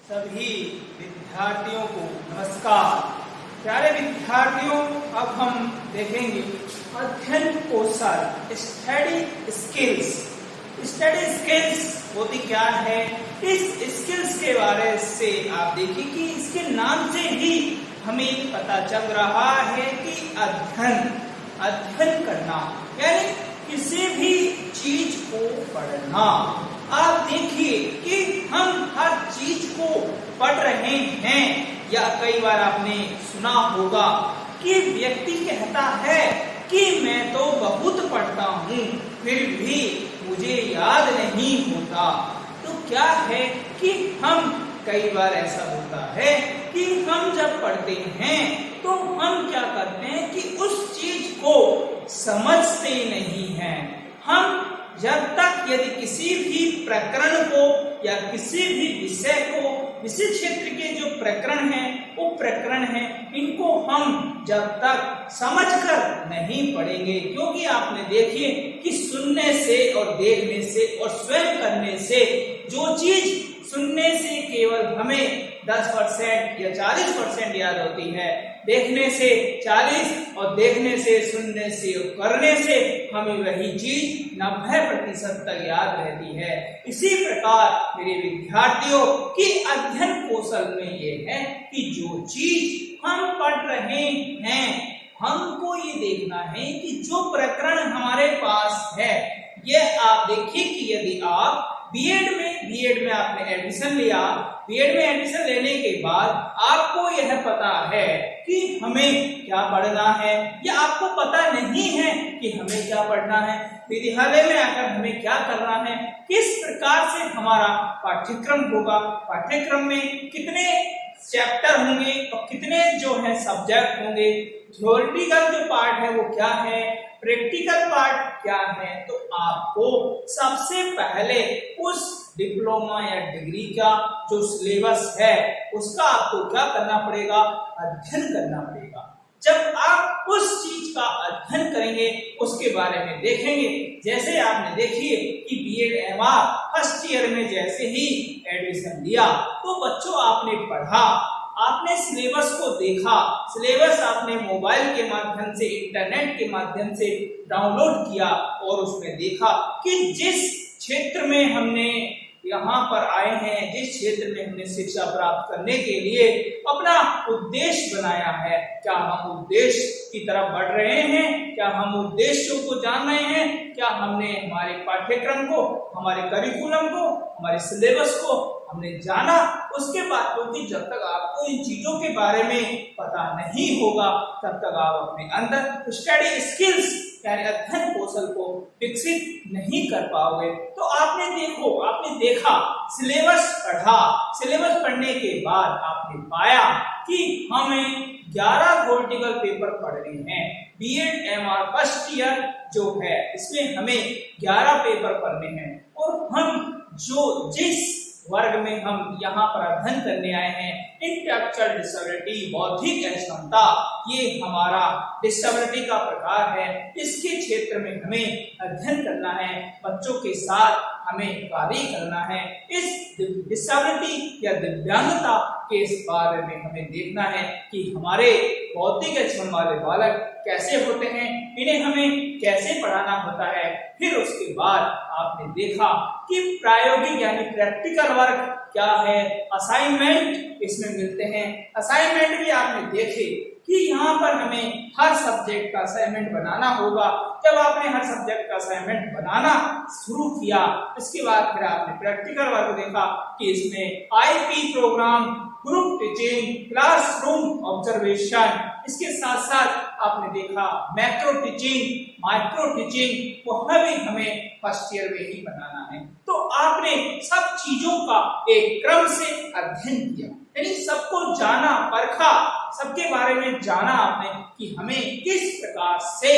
सभी विद्यार्थियों को नमस्कार। प्यारे विद्यार्थियों, अब हम देखेंगे अध्ययन कौशल, स्टडी स्किल्स। स्टडी स्किल्स होती क्या है, इस स्किल्स के बारे से आप देखिए कि इसके नाम से ही हमें पता चल रहा है कि अध्ययन करना यानी किसी भी चीज को पढ़ना। आप देखिए कि हम हर चीज को पढ़ रहे हैं, या कई बार आपने सुना होगा कि व्यक्ति कहता है कि मैं तो बहुत पढ़ता हूँ फिर भी मुझे याद नहीं होता। तो क्या है कि हम कई बार ऐसा होता है कि हम जब पढ़ते हैं तो हम क्या करते हैं कि उस चीज को समझते नहीं हैं। हम जब तक यदि किसी भी प्रकरण को या किसी भी विषय को, विषय क्षेत्र के जो प्रकरण हैं वो प्रकरण हैं, इनको हम जब तक समझकर नहीं पढ़ेंगे, क्योंकि आपने देखिए कि सुनने से और देखने से और स्वयं करने से जो चीज सुनने से केवल हमें 10% या 40% याद होती है, देखने से 40 और देखने से, सुनने से और करने से हमें वही चीज 90% तक याद रहती है। इसी प्रकार मेरे विद्यार्थियों की अध्ययन कौशल में ये है कि जो चीज हम पढ़ रहे हैं हमको ये देखना है कि जो प्रकरण हमारे पास है, ये आप देखिए कि यदि आप बीएड में आपने एडमिशन लिया, बीएड में एडमिशन लेने के बाद आपको यह पता है कि हमें क्या पढ़ना है, या आपको पता नहीं है कि हमें क्या पढ़ना है, विद्यालय में आकर हमें क्या करना है, किस प्रकार से हमारा पाठ्यक्रम होगा, पाठ्यक्रम में कितने चैप्टर होंगे और कितने जो है सब्जेक्ट होंगे, थ्योरेटिकल जो पार्ट है वो क्या है, प्रैक्टिकल पार्ट क्या है। तो आपको सबसे पहले उस डिप्लोमा या डिग्री का जो सिलेबस है उसका आपको क्या करना पड़ेगा, अध्ययन करना पड़ेगा। जब आप उस चीज का अध्ययन करेंगे उसके बारे में देखेंगे, जैसे आपने देखिए कि बीएड एमआर फर्स्ट ईयर में जैसे ही एडमिशन लिया तो बच्चों आपने पढ़ा, आपने सिलेबस को देखा, सिलेबस आपने मोबाइल के माध्यम से, इंटरनेट के माध्यम से डाउनलोड किया और उसमें देखा कि जिस क्षेत्र में हमने यहाँ पर आए हैं, जिस क्षेत्र में हमने शिक्षा प्राप्त करने के लिए अपना उद्देश्य बनाया है, क्या हम उद्देश्य की तरफ बढ़ रहे हैं, क्या हम उद्देश्यों को जान रहे हैं, क्या हमने हमारे पाठ्यक्रम को, हमारे करिकुलम को, हमारे सिलेबस को हमने जाना। उसके बाद क्योंकि जब तक आपको इन चीजों के बारे में पता नहीं होगा तब तक आप अपने अंदर स्टडी स्किल्स यानी अध्ययन कौशल को विकसित नहीं कर पाओगे। तो आपने देखा, सिलेबस पढ़ा, सिलेबस पढ़ने के बाद आपने पाया कि हमें 11 थ्योरेटिकल पेपर पढ़ने हैं। बीएड एमआर फर्स्ट ईयर जो है इसमें हमें 11 पेपर पढ़ने हैं, और हम जिस वर्ग में हम यहाँ पर अध्ययन करने आए हैं, इंटेलेक्चुअल डिसेबिलिटी, बौद्धिक अक्षमता, ये हमारा डिसेबिलिटी का प्रकार है। इसके क्षेत्र में हमें अध्ययन करना है, बच्चों के साथ हमें कार्य करना है। इस डिसेबिलिटी या दिव्यांगता के इस बारे में हमें देखना है कि हमारे बौद्धिक अक्षमता वाले बालक कैसे होते हैं, इन्हें हमें कैसे पढ़ाना होता है। फिर उसके बाद आपने देखा कि प्रायोगिक यानी प्रैक्टिकल वर्क क्या है, असाइनमेंट इसमें मिलते हैं। असाइनमेंट भी आपने देखे कि यहाँ पर हमें हर सब्जेक्ट का असाइनमेंट बनाना होगा। जब आपने हर सब्जेक्ट का असाइनमेंट बनाना शुरू किया, इसके बाद फिर आपने प्रैक्टिकल वर्क देखा कि इसमें IP programme, group teaching, classroom observation, इसके साथ साथ आपने देखा मैक्रो टीचिंग, माइक्रो टीचिंग, वह भी हमें फर्स्ट ईयर में ही बनाना है। तो आपने सब चीजों का एक क्रम से अध्ययन किया, यानी सबको जाना, परखा, सबके बारे में जाना आपने कि हमें किस प्रकार से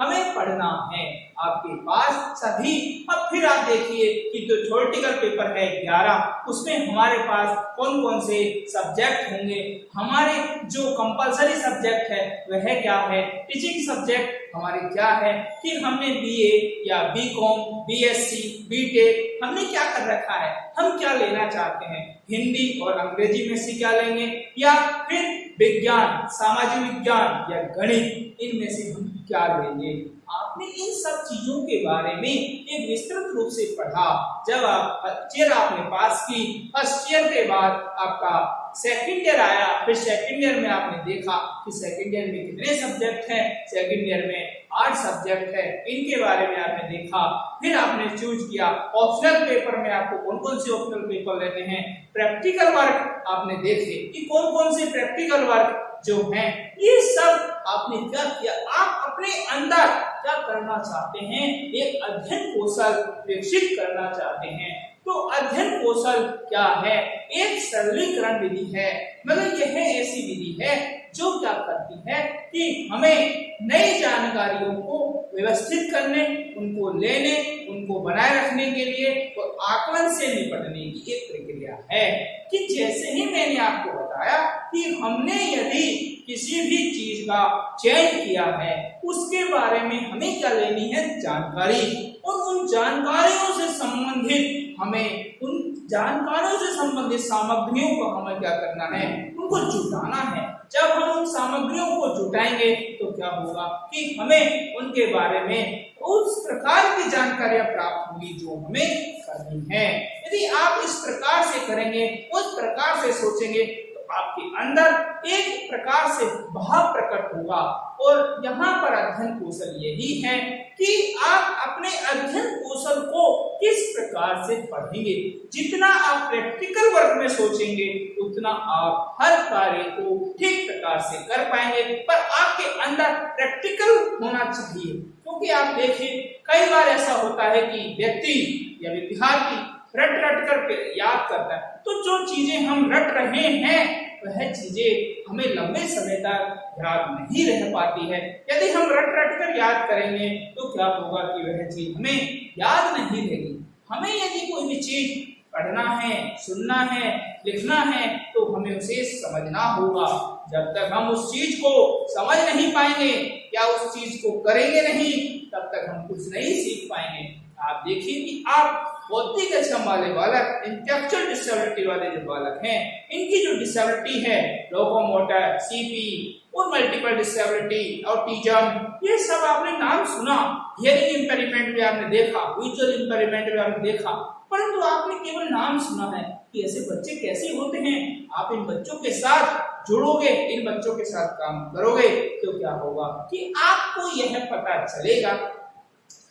हमें पढ़ना है। आपके पास सभी, अब फिर आप देखिए कि जो थ्योरेटिकल पेपर है 11, उसमें हमारे पास कौन कौन से सब्जेक्ट होंगे। हमारे जो कंपलसरी सब्जेक्ट है वह क्या है, टीचिंग सब्जेक्ट हमारे क्या है कि हमने बीए या बीकॉम, बीएससी, बीटेक हमने क्या कर रखा है, हम क्या लेना चाहते हैं, हिंदी और अंग्रेजी में से क्या लेंगे, या फिर विज्ञान, सामाजिक विज्ञान या गणित, इनमें से हम क्या लेंगे। आपने इन सब चीजों के बारे में एक विस्तृत रूप से पढ़ा। जब आप फर्स्ट ईयर आपने पास की, फर्स्ट ईयर के बाद आपका सेकंड ईयर आया, फिर सेकंड ईयर में आपने देखा कि सेकंड ईयर में कितने सब्जेक्ट हैं, सेकंड ईयर में 8 सब्जेक्ट है, इनके बारे में आपने देखा। फिर आपने चूज किया ऑप्शनल पेपर में आपको कौन कौन से ऑप्शनल पेपर लेने हैं, प्रैक्टिकल वर्क आपने देखे कि कौन कौन से प्रैक्टिकल वर्क जो हैं, ये सब आपने क्या किया, आप अपने अंदर क्या करना चाहते हैं, एक अध्ययन कौशल विकसित करना चाहते हैं। तो अध्ययन कौशल क्या है, एक सरलीकरण विधि है, मतलब यह ऐसी विधि है जो क्या करती है कि हमें नई जानकारियों को व्यवस्थित करने, उनको लेने, उनको बनाए रखने के लिए और आकलन से निपटने की एक प्रक्रिया है। कि जैसे ही मैंने आपको बताया कि हमने यदि किसी भी चीज का चयन किया है, उसके बारे में हमें क्या लेनी है, जानकारी, और उन जानकारियों से संबंधित हमें उन जानकारियों से संबंधित सामग्रियों को हमें क्या करना है, उनको जुटाना है। जब हम उन सामग्रियों को जुटाएंगे तो क्या होगा कि हमें उनके बारे में उस प्रकार की जानकारियां प्राप्त होगी जो हमें करनी है। यदि आप इस प्रकार से करेंगे, उस प्रकार से सोचेंगे, तो आपके अंदर एक प्रकार से भाव प्रकट होगा। और यहाँ पर अध्ययन कौशल यही है कि आप अपने अध्ययन कौशल को किस प्रकार से पढ़ेंगे। जितना आप प्रैक्टिकल वर्क में सोचेंगे, उतना आप हर कार्य को ठीक प्रकार से कर पाएंगे। पर आपके अंदर प्रैक्टिकल होना चाहिए, क्योंकि आप देखिए कई बार ऐसा होता है कि व्यक्ति या विद्यार्थी रट रट कर याद करता है, तो जो चीजें हम रट रहे हैं वह चीजें हमें लंबे समय तक याद नहीं रह पाती है। यदि हम रट रट कर याद करेंगे तो क्या होगा कि वह चीज हमें याद नहीं रहेगी। हमें यदि कोई भी चीज पढ़ना है, सुनना है, लिखना है, तो हमें उसे समझना होगा। जब तक हम उस चीज को समझ नहीं पाएंगे या उस चीज को करेंगे नहीं, तब तक हम कुछ नहीं सीख पाएंगे। आप देखिए कि आप बौद्धिक अक्षम वाले बालक, इंटेलेक्चुअल डिसेबिलिटी वाले जो बालक हैं, इनकी जो डिसेबिलिटी है, लोकोमोटर, सीपी और मल्टीपल डिसेबिलिटी, ऑटिज्म, ये सब आपने नाम सुना। हियरिंग इंपेयरमेंट में आपने देखा, विजुअल इंपेयरमेंट में आपने देखा, परंतु आपने केवल नाम सुना है कि ऐसे बच्चे कैसे होते हैं। आप इन बच्चों के साथ जुड़ोगे, इन बच्चों के साथ काम करोगे, तो क्या होगा कि आपको यह पता चलेगा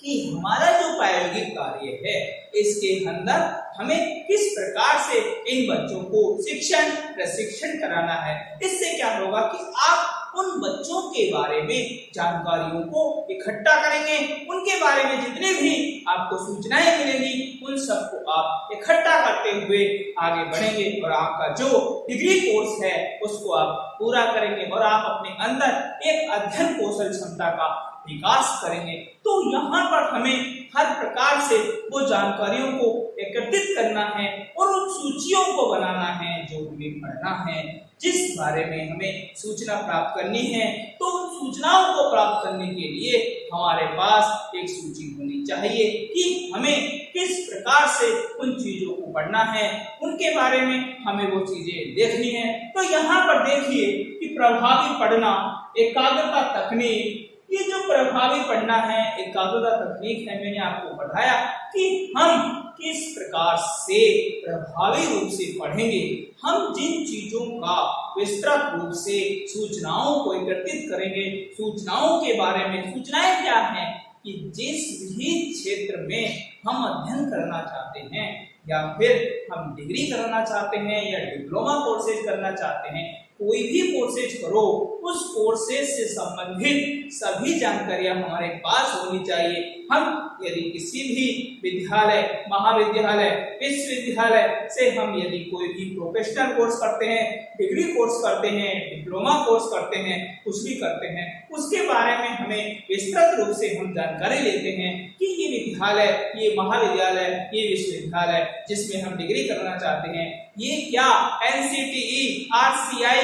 कि हमारा जो प्रायोगिक कार्य है, इसके अंदर हमें किस प्रकार से इन बच्चों को शिक्षण प्रशिक्षण कराना है। इससे क्या होगा कि आप उन बच्चों के बारे में जानकारियों को इकट्ठा करेंगे, उनके बारे में जितने भी आपको सूचनाएं मिलेंगी, उन सबको आप इकट्ठा करते हुए आगे बढ़ेंगे और आपका जो डिग्री कोर्स है उसको आप पूरा करेंगे और आप अपने अंदर एक अध्ययन कौशल क्षमता का विकास करेंगे। तो यहाँ पर हमें हर प्रकार से वो जानकारियों को एकत्रित करना है और उन सूचियों को बनाना है जो हमें पढ़ना है, जिस बारे में हमें सूचना प्राप्त करनी है। तो उन सूचनाओं को प्राप्त करने के लिए हमारे पास एक सूची होनी चाहिए कि हमें किस प्रकार से उन चीजों को पढ़ना है, उनके बारे में हमें वो चीजें देखनी है। तो यहाँ पर देखिए कि प्रभावी पढ़ना, एकाग्रता तकनीक, ये जो प्रभावी पढ़ना है, एकाग्रता तकनीक है, मैंने आपको बताया कि हम किस प्रकार से प्रभावी रूप से पढ़ेंगे। हम जिन चीजों का विस्तृत रूप से सूचनाओं को एकत्रित करेंगे, सूचनाओं के बारे में, सूचनाएं क्या हैं कि जिस भी क्षेत्र में हम अध्ययन करना चाहते हैं या फिर हम डिग्री करना चाहते हैं या डिप्लोमा कोर्सेज करना चाहते हैं, कोई भी कोर्सेज करो, उस कोर्सेज से संबंधित सभी जानकारियां हमारे पास होनी चाहिए। हम यदि किसी भी विद्यालय, महाविद्यालय, विश्वविद्यालय से हम यदि कोई भी प्रोफेशनल कोर्स करते हैं, डिग्री कोर्स करते हैं, डिप्लोमा कोर्स करते हैं, कुछ भी करते हैं, उसके बारे में हमें विस्तृत रूप से हम जानकारी लेते हैं कि ये विद्यालय, ये महाविद्यालय, ये विश्वविद्यालय जिसमें हम डिग्री करना चाहते हैं, ये क्या NCTE, RCI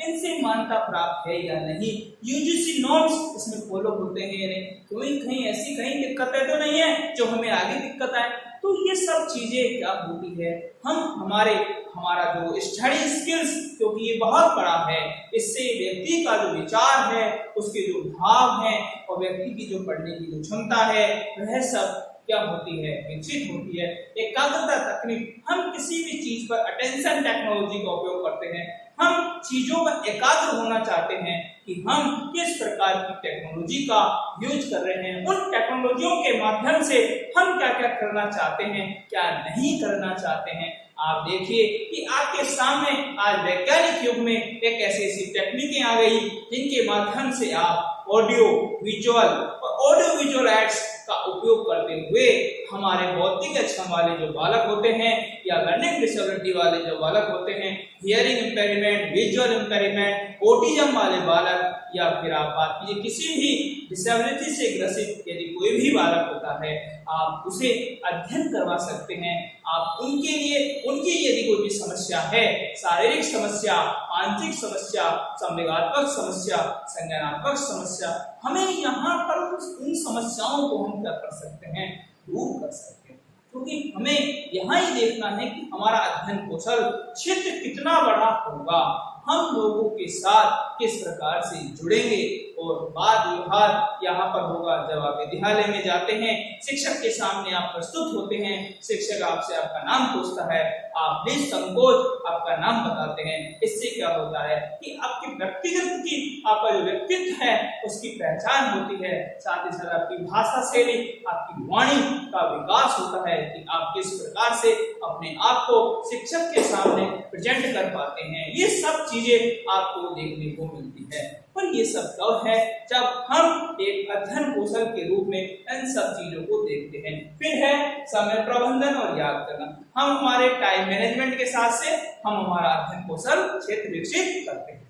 इनसे मान्यता प्राप्त है या नहीं, UGC नॉर्म्स इसमें फॉलो होते हैं या नहीं, कोई कहीं ऐसी कहीं दिक्कतें तो नहीं है जो हमें आगे दिक्कत आए। तो ये सब चीजें क्या होती है, हम हमारे हमारा जो स्टडी स्किल्स, क्योंकि ये बहुत बड़ा है, इससे व्यक्ति का जो विचार है, उसके जो भाव हैं और व्यक्ति की जो पढ़ने की जो क्षमता है, वह सब क्या होती है, विकसित होती है। एकाग्रता तकनीक, हम किसी भी चीज पर अटेंशन टेक्नोलॉजी का उपयोग करते हैं। हम चीजों पर एकाग्र होना चाहते हैं कि हम किस प्रकार की टेक्नोलॉजी का यूज कर रहे हैं, उन टेक्नोलॉजियों के माध्यम से हम क्या क्या करना चाहते हैं, क्या नहीं करना चाहते हैं। आप देखिए कि आपके सामने आज वैज्ञानिक युग में एक ऐसी टेक्निकें आ गई जिनके माध्यम से आप ऑडियो विजुअल एड्स का उपयोग करते हुए हमारे बौद्धिक क्षमता वाले जो बालक होते हैं या लर्निंग डिसेबिलिटी वाले जो बालक होते हैं, hearing impairment, visual impairment, autism वाले बालक, या फिर आप बात कीजिए किसी भी डिसेबिलिटी से ग्रसित यदि कोई भी बालक होता है, आप उसे अध्ययन करवा सकते हैं। आप उनके लिए उनकी यदि कोई भी समस्या है, शारीरिक समस्या, मानसिक समस्या, संवेगात्मक समस्या, संज्ञानात्मक समस्या, हमें यहाँ पर उन समस्याओं को हम क्या कर सकते हैं, दूर कर सकते हैं। क्योंकि हमें यहाँ ही देखना है कि हमारा अध्ययन कौशल क्षेत्र कितना बड़ा होगा, हम लोगों के साथ किस प्रकार से जुड़ेंगे। और वाद विवाद यहाँ पर होगा जब आप विद्यालय में जाते हैं, शिक्षक के सामने आप प्रस्तुत होते हैं, शिक्षक आपसे आपका नाम पूछता है, आप निसंकोच आपका नाम बताते हैं। इससे क्या होता है कि आपकी व्यक्तिगत की आपका जो व्यक्तित्व है उसकी पहचान होती है, साथ ही साथ आपकी भाषा शैली, आपकी वाणी का विकास होता है कि आप किस प्रकार से अपने आप को शिक्षक के सामने प्रेजेंट कर पाते हैं। ये सब चीजें आपको देखने को मिलती है। पर ये सब कब है, जब हम एक अध्ययन कौशल के रूप में इन सब चीजों को देखते हैं। फिर है समय प्रबंधन और याद करना। हम हमारे टाइम मैनेजमेंट के साथ से हम हमारा अध्ययन कौशल क्षेत्र विकसित करते हैं।